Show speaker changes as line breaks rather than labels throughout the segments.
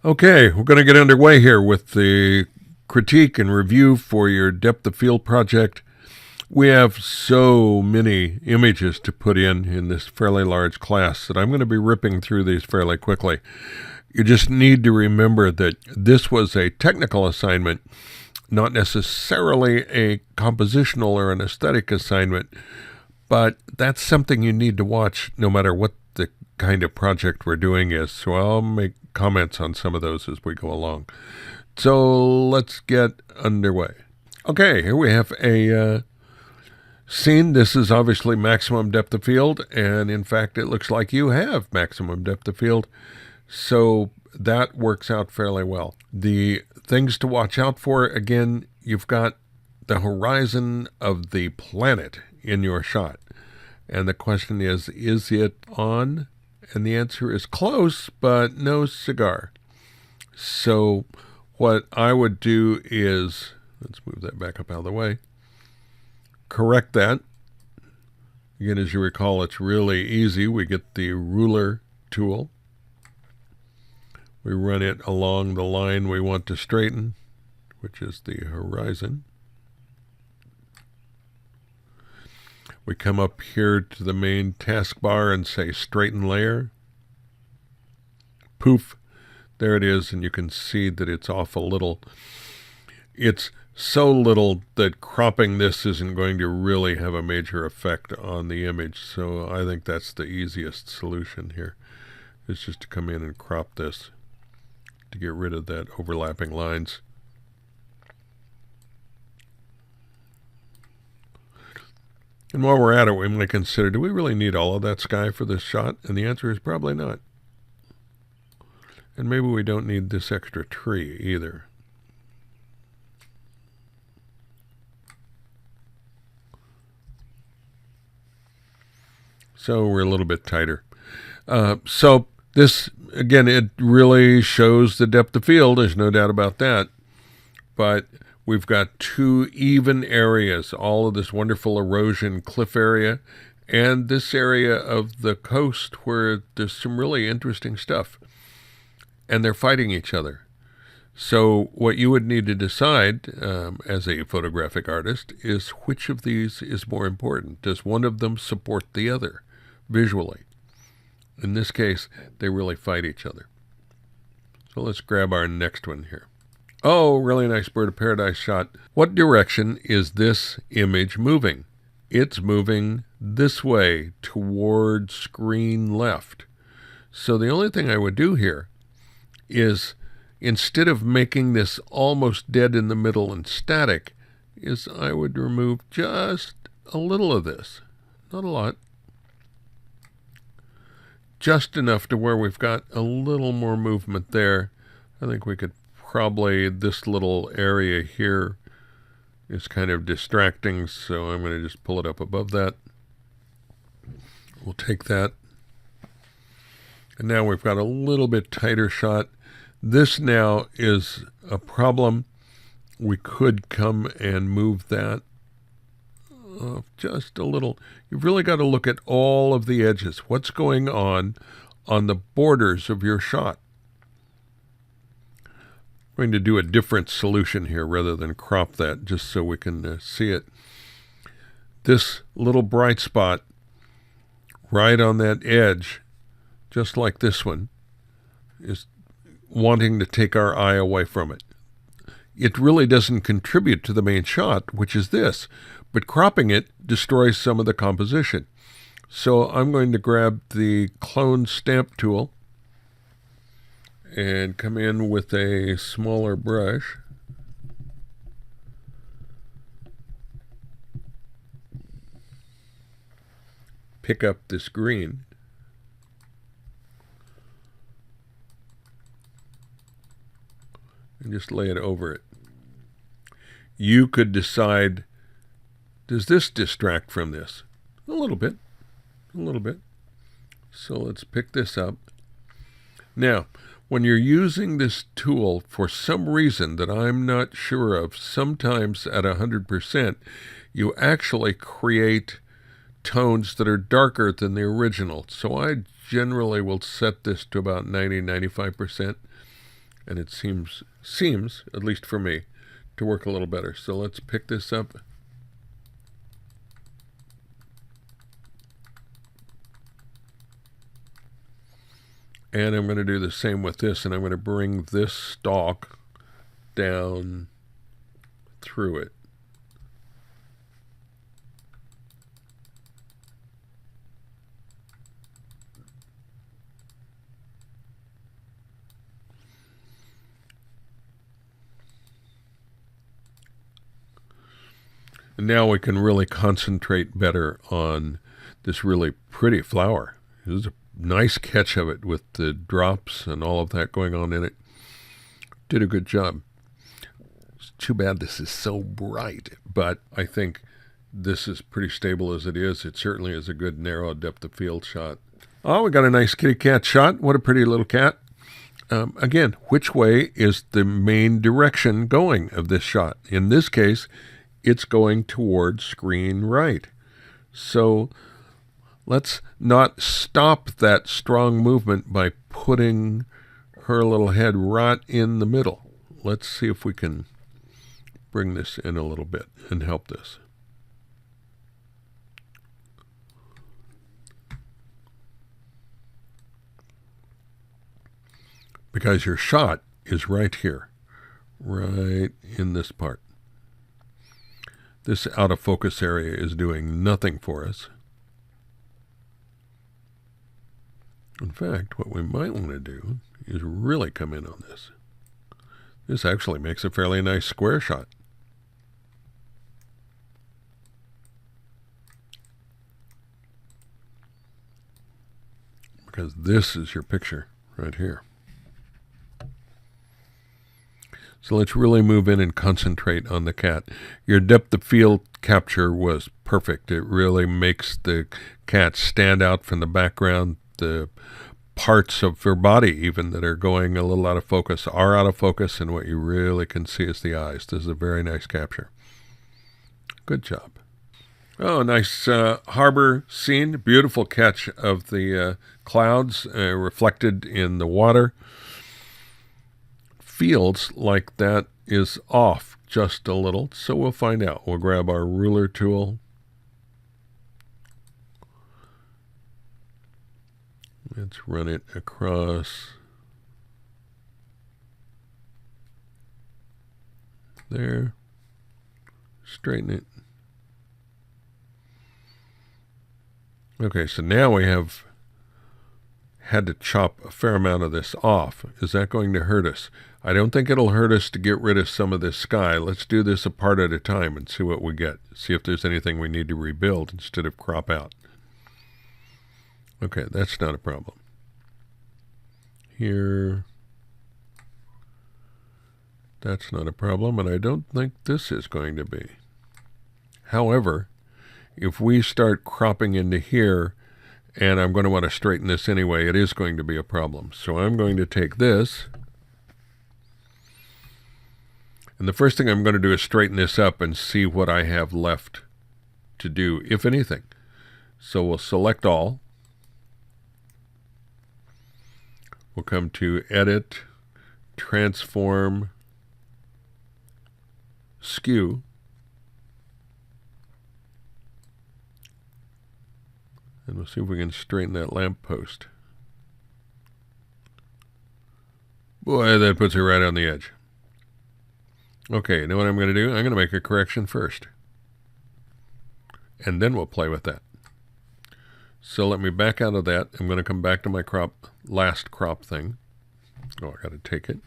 Okay, we're going to get underway here with the critique and review for your depth of field project. We have so many images to put in this fairly large class that I'm going to be ripping through these fairly quickly. You just need to remember that this was a technical assignment, not necessarily a compositional or an aesthetic assignment, but that's something you need to watch no matter what the kind of project we're doing is. So I'll make comments on some of those as we go along. So let's get underway. Okay, here we have a scene. This is obviously maximum depth of field, and in fact it looks like you have maximum depth of field, so that works out fairly well. The things to watch out for, again, you've got the horizon of the planet in your shot, and the question is it on? And the answer is close, but no cigar. So what I would do is, let's move that back up out of the way, correct that. Again, as you recall, it's really easy. We get the ruler tool. We run it along the line we want to straighten, which is the horizon. We come up here to the main taskbar and say straighten layer. Poof, there it is, and you can see that it's off a little. It's so little that cropping this isn't going to really have a major effect on the image, so I think that's the easiest solution here, is just to come in and crop this to get rid of that overlapping lines. And while we're at it, we might consider, do we really need all of that sky for this shot? And the answer is probably not. And maybe we don't need this extra tree either. So we're a little bit tighter. So this, again, it really shows the depth of field. There's no doubt about that. But we've got two even areas, all of this wonderful erosion cliff area, and this area of the coast where there's some really interesting stuff. And they're fighting each other. So what you would need to decide as a photographic artist is which of these is more important. Does one of them support the other visually? In this case, they really fight each other. So let's grab our next one here. Oh, really nice bird of paradise shot. What direction is this image moving? It's moving this way toward screen left. So the only thing I would do here is, instead of making this almost dead in the middle and static, is I would remove just a little of this. Not a lot. Just enough to where we've got a little more movement there. I think we could probably, this little area here is kind of distracting, so I'm going to just pull it up above that. We'll take that. And now we've got a little bit tighter shot. This now is a problem. We could come and move that just a little. You've really got to look at all of the edges. What's going on the borders of your shot? I'm going to do a different solution here rather than crop that, just so we can see it. This little bright spot right on that edge, just like this one, is wanting to take our eye away from it. It really doesn't contribute to the main shot, which is this, but cropping it destroys some of the composition. So I'm going to grab the clone stamp tool and come in with a smaller brush. Pick up this green. And just lay it over it. You could decide, does this distract from this? A little bit. A little bit. So let's pick this up. Now, when you're using this tool for some reason that I'm not sure of, sometimes at 100%, you actually create tones that are darker than the original. So I generally will set this to about 90-95%. And it seems, at least for me, to work a little better. So let's pick this up. And I'm going to do the same with this, and I'm going to bring this stalk down through it. And now we can really concentrate better on this really pretty flower. This is a nice catch of it with the drops and all of that going on in it. Did a good job. It's too bad this is so bright, but I think this is pretty stable as it is. It certainly is a good narrow depth of field shot. Oh, we got a nice kitty cat shot. What a pretty little cat. Again, which way is the main direction going of this shot? In this case, it's going towards screen right. So let's not stop that strong movement by putting her little head right in the middle. Let's see if we can bring this in a little bit and help this. Because your shot is right here, right in this part. This out of focus area is doing nothing for us. In fact, what we might want to do is really come in on this. This actually makes a fairly nice square shot. Because this is your picture right here. So let's really move in and concentrate on the cat. Your depth of field capture was perfect. It really makes the cat stand out from the background. The parts of her body even that are going a little out of focus are out of focus, and what you really can see is the eyes. This is a very nice capture. Good job. Oh, nice harbor scene. Beautiful catch of the clouds reflected in the water. Feels like that is off just a little, so we'll find out. We'll grab our ruler tool. Let's run it across there. Straighten it. Okay, so now we have had to chop a fair amount of this off. Is that going to hurt us? I don't think it'll hurt us to get rid of some of this sky. Let's do this a part at a time and see what we get. See if there's anything we need to rebuild instead of crop out. Okay, that's not a problem. Here, that's not a problem, and I don't think this is going to be. However, if we start cropping into here, and I'm going to want to straighten this anyway, it is going to be a problem. So I'm going to take this, and the first thing I'm going to do is straighten this up and see what I have left to do, if anything. So we'll select all. We'll come to Edit, Transform, Skew. And we'll see if we can straighten that lamppost. Boy, that puts it right on the edge. Okay, you know what I'm going to do? I'm going to make a correction first. And then we'll play with that. So let me back out of that. I'm going to come back to my last crop thing. Oh, I got to take it.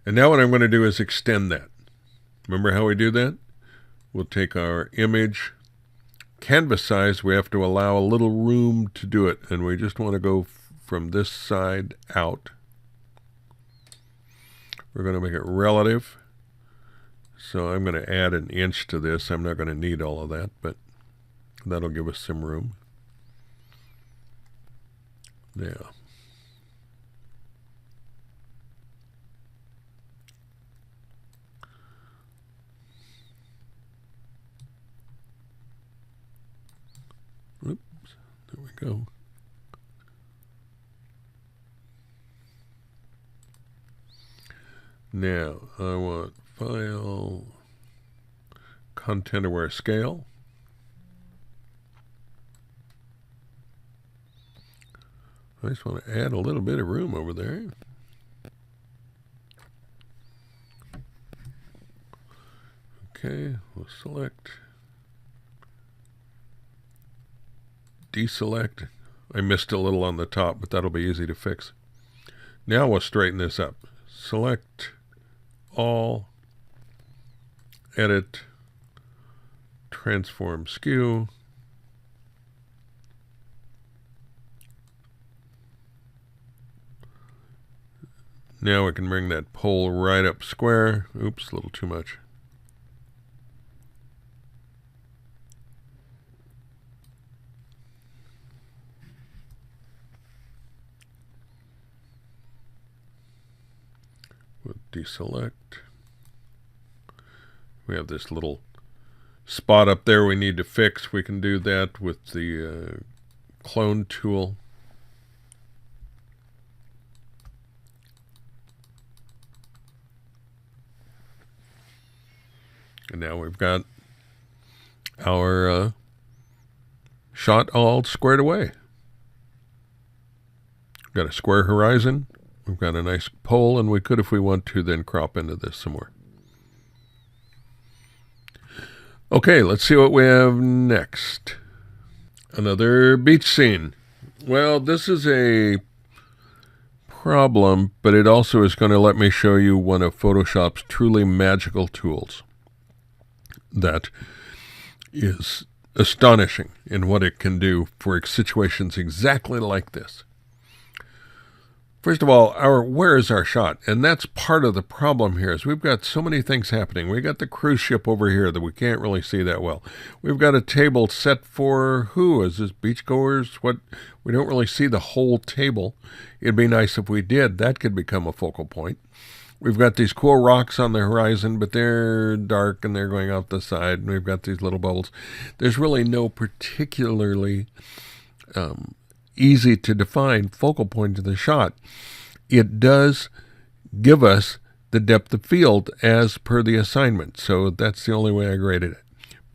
And now what I'm going to do is extend that. Remember how we do that? We'll take our image. Canvas size, we have to allow a little room to do it. And we just want to go from this side out. We're going to make it relative. So I'm going to add 1 inch to this. I'm not going to need all of that, but that'll give us some room. Now, oops, there we go. Now, I want file, content aware scale. I just want to add a little bit of room over there. Okay, we'll select, deselect. I missed a little on the top, but that'll be easy to fix. Now we'll straighten this up. Select all, edit, transform skew. Now we can bring that pole right up square. Oops, a little too much. We'll deselect. We have this little spot up there we need to fix. We can do that with the clone tool. And now we've got our shot all squared away. We've got a square horizon. We've got a nice pole, and we could, if we want to, then crop into this some more. Okay, let's see what we have next. Another beach scene. Well, this is a problem, but it also is going to let me show you one of Photoshop's truly magical tools that is astonishing in what it can do for situations exactly like this. First of all, where is our shot? And that's part of the problem here is we've got so many things happening. We've got the cruise ship over here that we can't really see that well. We've got a table set for who? Is this beachgoers? What? We don't really see the whole table. It'd be nice if we did. That could become a focal point. We've got these cool rocks on the horizon, but they're dark and they're going out the side. And we've got these little bubbles. There's really no particularly easy to define focal point of the shot. It does give us the depth of field as per the assignment. So that's the only way I graded it.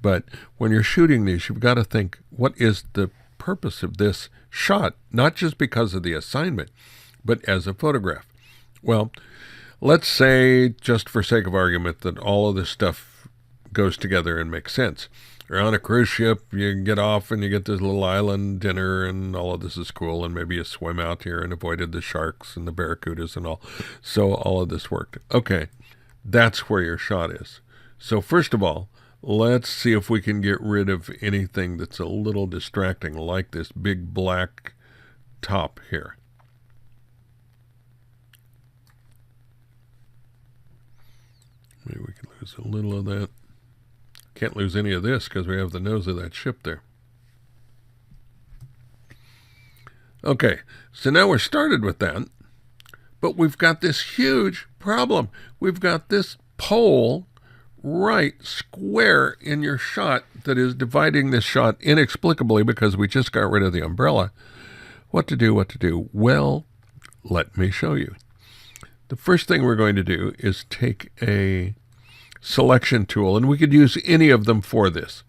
But when you're shooting these, you've got to think, what is the purpose of this shot? Not just because of the assignment, but as a photograph. Well, let's say, just for sake of argument, that all of this stuff goes together and makes sense. You're on a cruise ship, you get off and you get this little island dinner and all of this is cool, and maybe you swim out here and avoided the sharks and the barracudas and all. So all of this worked. Okay, that's where your shot is. So first of all, let's see if we can get rid of anything that's a little distracting, like this big black top here. Maybe we can lose a little of that. Can't lose any of this because we have the nose of that ship there. Okay, so now we're started with that, but we've got this huge problem. We've got this pole right square in your shot that is dividing this shot inexplicably because we just got rid of the umbrella. What to do? Well, let me show you. The first thing we're going to do is take a selection tool, and we could use any of them for this.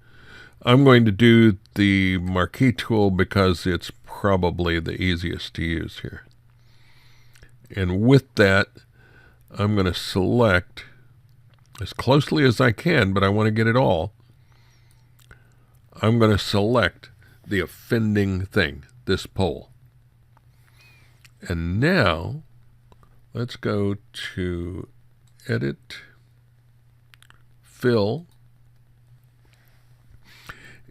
I'm going to do the marquee tool because it's probably the easiest to use here. And with that, I'm going to select as closely as I can, but I want to get it all. I'm going to select the offending thing, this pole. And now let's go to Edit, Fill,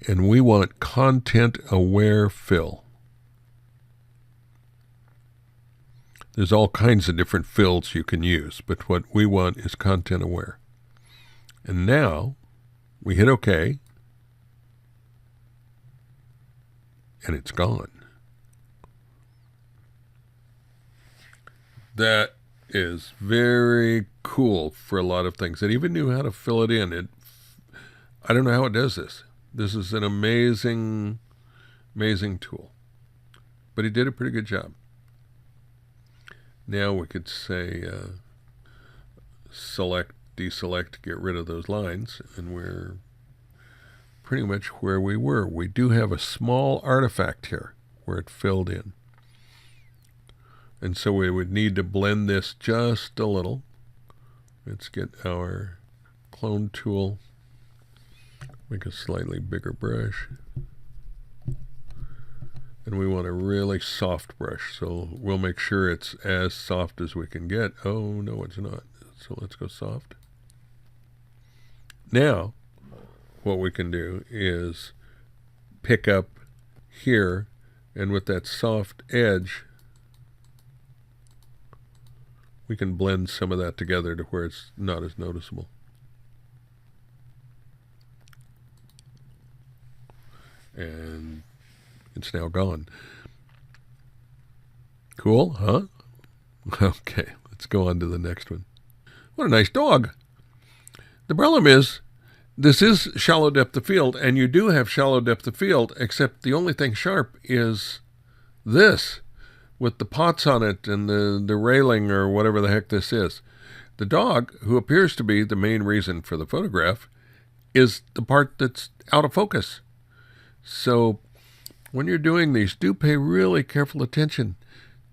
and we want Content Aware Fill. There's all kinds of different fills you can use, but what we want is Content Aware. And now we hit OK, and it's gone. That is very cool for a lot of things. It even knew how to fill it in. I don't know how it does this. This is an amazing, amazing tool. But he did a pretty good job. Now we could say, select, deselect, get rid of those lines, and we're pretty much where we were. We do have a small artifact here where it filled in. And so we would need to blend this just a little. Let's get our clone tool, make a slightly bigger brush. And we want a really soft brush, so we'll make sure it's as soft as we can get. Oh, no, it's not. So let's go soft. Now, what we can do is pick up here, and with that soft edge, we can blend some of that together to where it's not as noticeable. And it's now gone. Cool, huh? Okay, let's go on to the next one. What a nice dog. The problem is, this is shallow depth of field, and you do have shallow depth of field, except the only thing sharp is this, with the pots on it and the railing or whatever the heck this is. The dog, who appears to be the main reason for the photograph, is the part that's out of focus. So when you're doing these, do pay really careful attention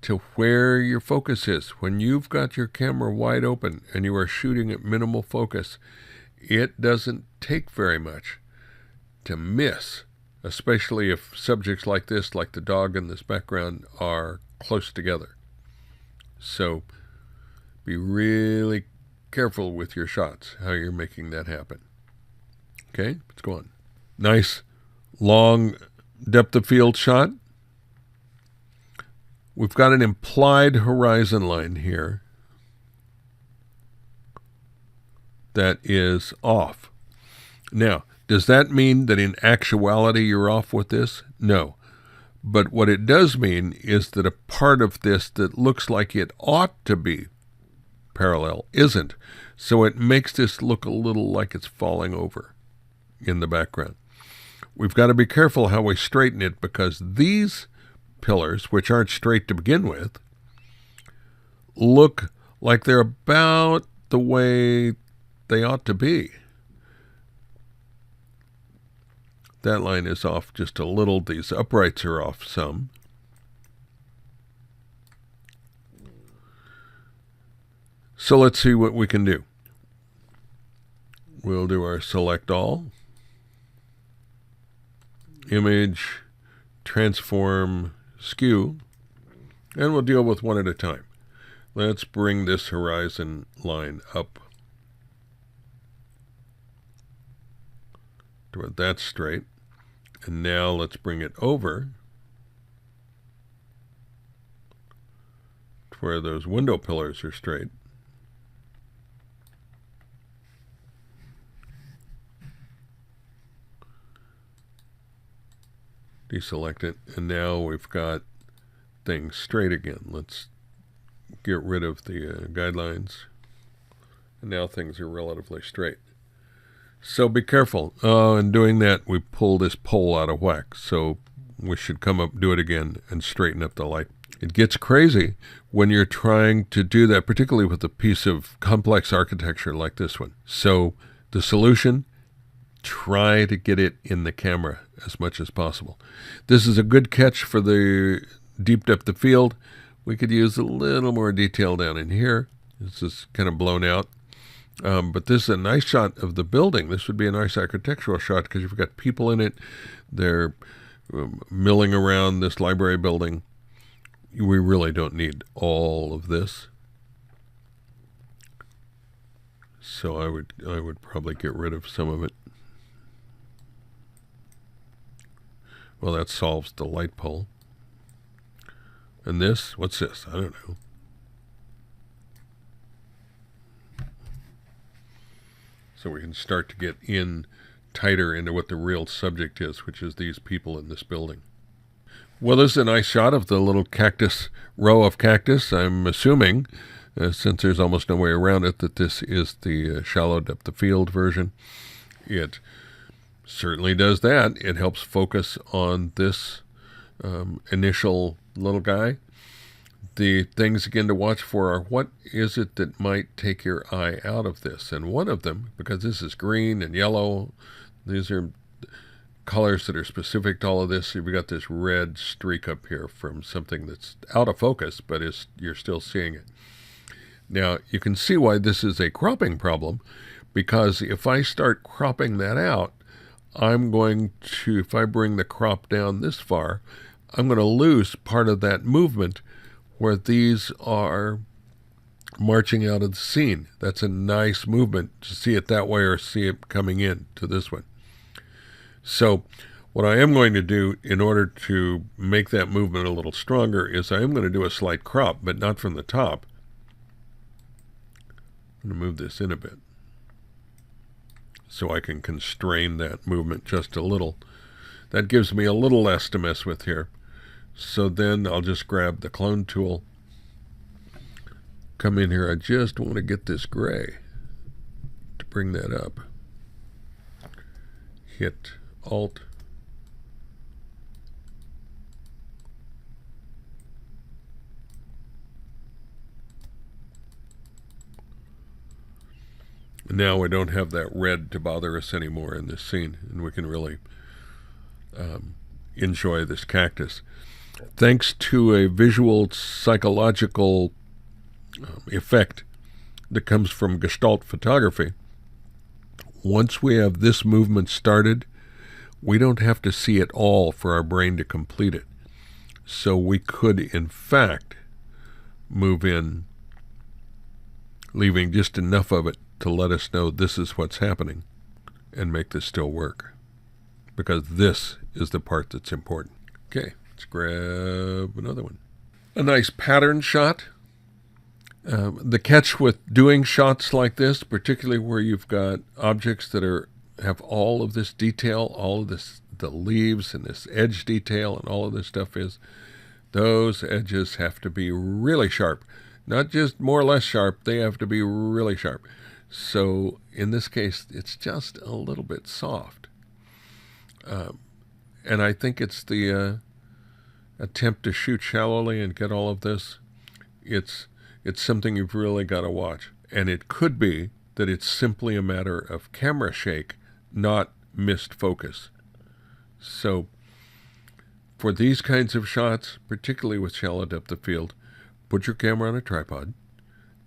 to where your focus is. When you've got your camera wide open and you are shooting at minimal focus, it doesn't take very much to miss, especially if subjects like this, like the dog in this background, are close together. So be really careful with your shots, how you're making that happen. Okay, let's go on. Nice long depth of field shot. We've got an implied horizon line here that is off. Now, does that mean that in actuality you're off with this? No. But what it does mean is that a part of this that looks like it ought to be parallel isn't. So it makes this look a little like it's falling over in the background. We've got to be careful how we straighten it, because these pillars, which aren't straight to begin with, look like they're about the way they ought to be. That line is off just a little. These uprights are off some. So let's see what we can do. We'll do our select all, image, transform, skew, and we'll deal with one at a time. Let's bring this horizon line up to where that's straight. And now let's bring it over to where those window pillars are straight. Deselect it, and now we've got things straight again. Let's get rid of the guidelines, and now things are relatively straight. So be careful. In doing that, we pull this pole out of whack, so we should come up, do it again, and straighten up the light. It gets crazy when you're trying to do that, particularly with a piece of complex architecture like this one. So the solution: try to get it in the camera as much as possible. This is a good catch for the deep depth of field. We could use a little more detail down in here. This is kind of blown out. But this is a nice shot of the building. This would be a nice architectural shot because you've got people in it. They're milling around this library building. We really don't need all of this. So I would probably get rid of some of it. Well, that solves the light pole. And this, what's this? I don't know. So we can start to get in tighter into what the real subject is, which is these people in this building. Well, this is a nice shot of the little cactus, row of cactus. I'm assuming, since there's almost no way around it, that this is the shallow depth of field version. It certainly does that. It helps focus on this initial little guy. The things again to watch for are what is it that might take your eye out of this. And one of them, because this is green and yellow, these are colors that are specific to all of this. You've got this red streak up here from something that's out of focus, but you're still seeing it. Now, you can see why this is a cropping problem, because if I start cropping that out, I'm going to, if I bring the crop down this far, I'm going to lose part of that movement where these are marching out of the scene. That's a nice movement to see it that way or see it coming in to this one. So what I am going to do in order to make that movement a little stronger is I am going to do a slight crop, but not from the top. I'm going to move this in a bit so I can constrain that movement just a little. That gives me a little less to mess with here. So then I'll just grab the clone tool, come in here. I just want to get this gray to bring that up. Hit Alt. Now we don't have that red to bother us anymore in this scene, and we can really enjoy this cactus. Thanks to a visual psychological effect that comes from Gestalt photography, once we have this movement started, we don't have to see it all for our brain to complete it. So we could, in fact, move in, leaving just enough of it to let us know this is what's happening and make this still work, because this is the part that's important. Okay, let's grab another one. A nice pattern shot. The catch with doing shots like this, particularly where you've got objects that have all of this detail, all of this, the leaves and this edge detail and all of this stuff, is those edges have to be really sharp. Not just more or less sharp, they have to be really sharp. So in this case, it's just a little bit soft. And I think it's the attempt to shoot shallowly and get all of this. It's something you've really got to watch. And it could be that it's simply a matter of camera shake, not missed focus. So for these kinds of shots, particularly with shallow depth of field, put your camera on a tripod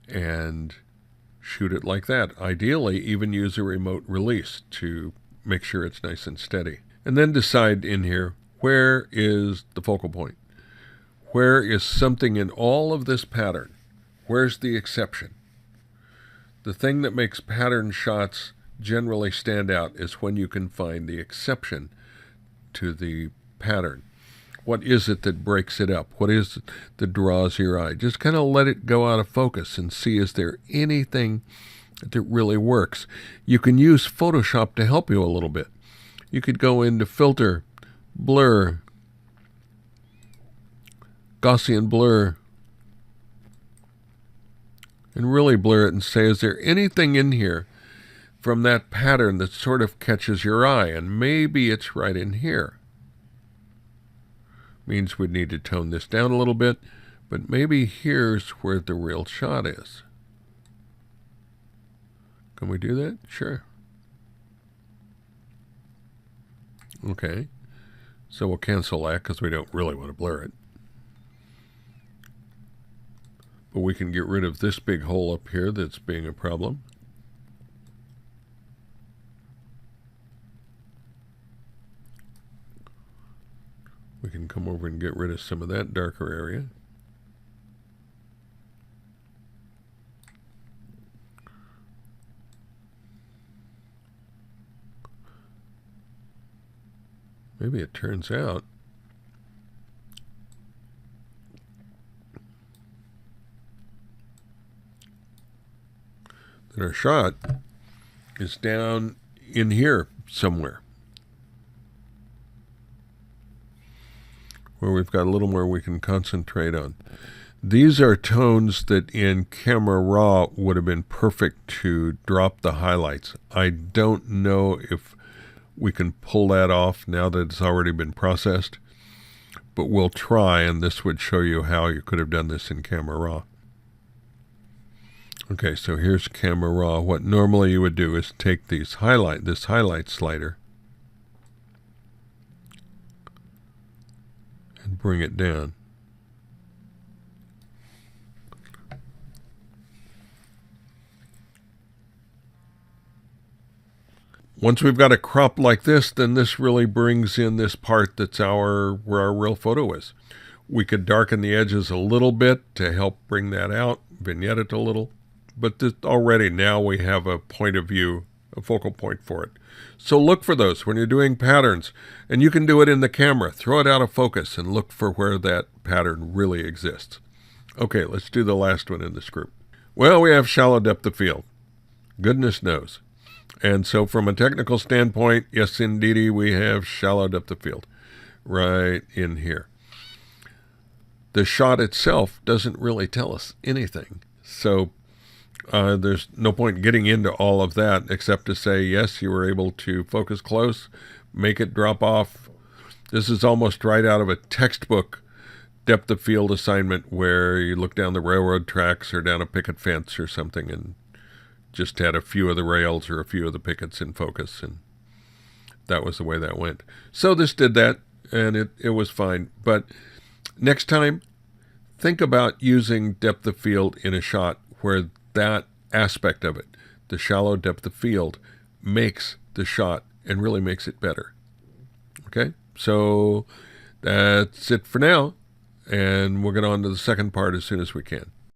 and shoot it like that. Ideally, even use a remote release to make sure it's nice and steady. And then decide in here, where is the focal point? Where is something in all of this pattern? Where's the exception? The thing that makes pattern shots generally stand out is when you can find the exception to the pattern. What is it that breaks it up? What is it that draws your eye? Just kind of let it go out of focus and see, is there anything that really works? You can use Photoshop to help you a little bit. You could go into Filter, Blur, Gaussian Blur, and really blur it and say, is there anything in here from that pattern that sort of catches your eye? And maybe it's right in here. Means we'd need to tone this down a little bit, but maybe here's where the real shot is. Can we do that? Sure. Okay. So we'll cancel that because we don't really want to blur it. But we can get rid of this big hole up here that's being a problem. We can come over and get rid of some of that darker area. Maybe it turns out that our shot is down in here somewhere, where we've got a little more we can concentrate on. These are tones that in camera raw would have been perfect to drop the highlights. I don't know if we can pull that off now that it's already been processed, but we'll try, and this would show you how you could have done this in Camera Raw. Okay, so here's Camera Raw. What normally you would do is take this highlight slider and bring it down. Once we've got a crop like this, then this really brings in this part that's where our real photo is. We could darken the edges a little bit to help bring that out, vignette it a little, but already now we have a point of view, a focal point for it. So look for those when you're doing patterns, and you can do it in the camera. Throw it out of focus and look for where that pattern really exists. Okay, let's do the last one in this group. Well, we have shallow depth of field. Goodness knows. And so from a technical standpoint, yes, indeedy, we have shallow depth of field right in here. The shot itself doesn't really tell us anything. So there's no point getting into all of that except to say, yes, you were able to focus close, make it drop off. This is almost right out of a textbook depth of field assignment where you look down the railroad tracks or down a picket fence or something and just had a few of the rails or a few of the pickets in focus, and that was the way that went. So this did that, and it was fine. But next time, think about using depth of field in a shot where that aspect of it, the shallow depth of field, makes the shot and really makes it better. Okay, so that's it for now, and we'll get on to the second part as soon as we can.